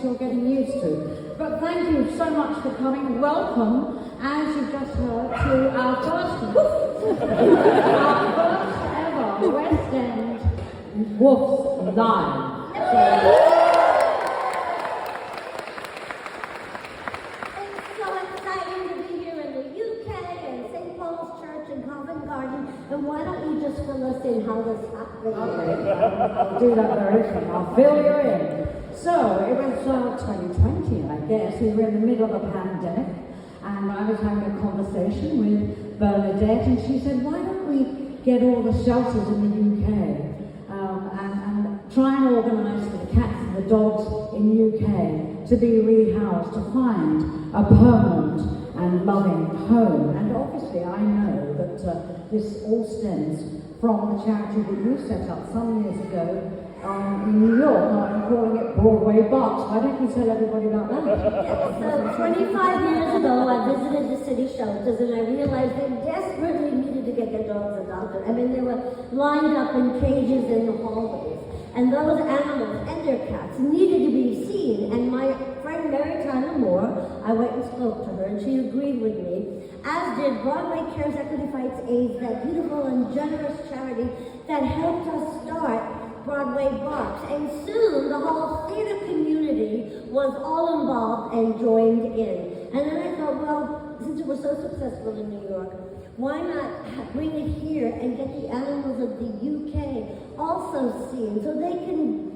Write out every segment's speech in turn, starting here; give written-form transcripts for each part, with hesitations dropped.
you're getting used to. But thank you so much for coming. Welcome, as you've just heard, to our first ever West End Woofs live. Covent Garden, and why don't you just fill us in how this happened? Okay, I'll do that very soon. I'll fill you in. So, it was 2020, I guess. We were in the middle of a pandemic, and I was having a conversation with Bernadette, and she said, why don't we get all the shelters in the UK and try and organise for the cats and the dogs in the UK to be rehoused, to find a permanent and loving home. And obviously I know that this all stems from the charity that you set up some years ago in New York. Now I'm calling it Broadway Box. Why don't you tell everybody about that? So 25 years ago I visited the city shelters and I realized they desperately needed to get their dogs adopted. I mean, they were lined up in cages in the hallways. And those animals and their cats needed to be seen. And my friend Mary Tyler Moore, I went and spoke to her, and she agreed with me, as did Broadway Cares Equity Fights AIDS, that beautiful and generous charity that helped us start Broadway Box. And soon the whole theater community was all involved and joined in. And then I thought, well, since it was so successful in New York, why not bring it here and get the animals of the UK also seen so they can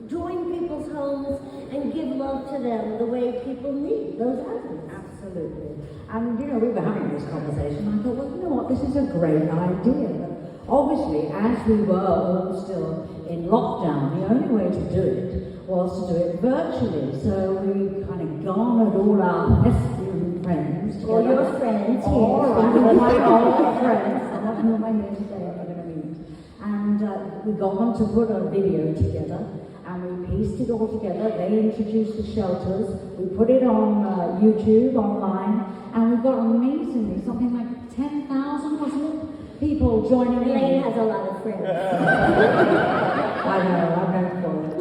join people's homes and give love to them the way people need those animals? Absolutely. And you know, we were having this conversation, I thought, well, you know what, this is a great idea. But obviously, as we were all still in lockdown, the only way to do it was to do it virtually. So we kind of garnered all our thespian friends. All your friends. All right, my old friends. I'm not who am I here today, I'm going to meet. And we got them to put a video together, and we pieced it all together. They introduced the shelters. We put it on YouTube, online, and we got amazingly something like 10,000, wasn't it? People joining in. Elaine has a lot of friends. I know, I'm known for it.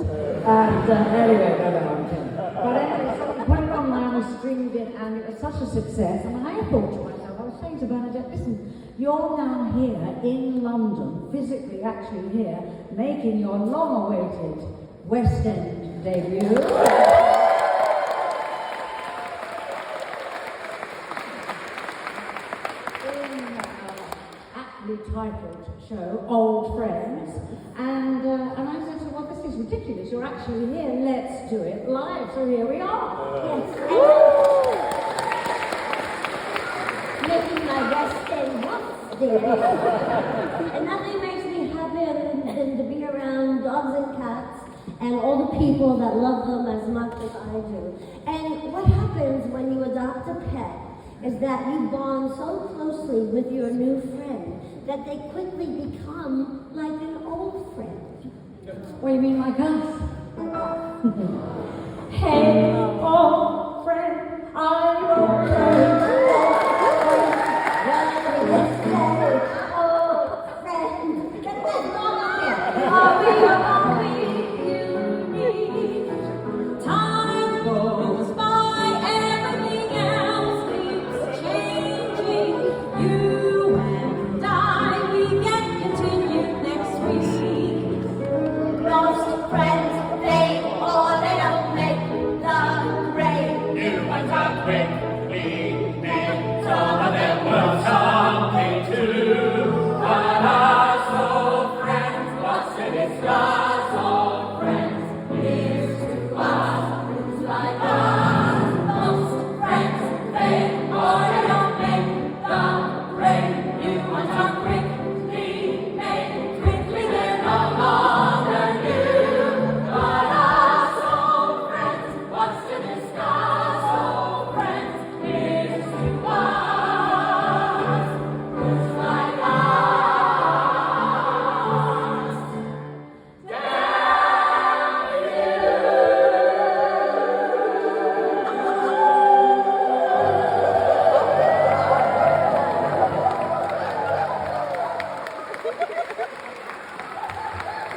And anyway, I'm kidding. But anyway, so we put it online, we streamed it, and it was such a success. And I thought to myself, I was saying to Bernadette, listen, you're now here in London, physically actually here, making your long-awaited West End debut. Titled show, Old Friends, and I said to her, well, this is ridiculous, you're actually here, let's do it live, so here we are. Yes. Making my West End Woofs there. And nothing makes me happier than to be around dogs and cats and all the people that love them as much as I do. And what happens when you adopt a pet is that you bond so closely with your new friend that they quickly become like an old friend. What do you mean, like us? Hey.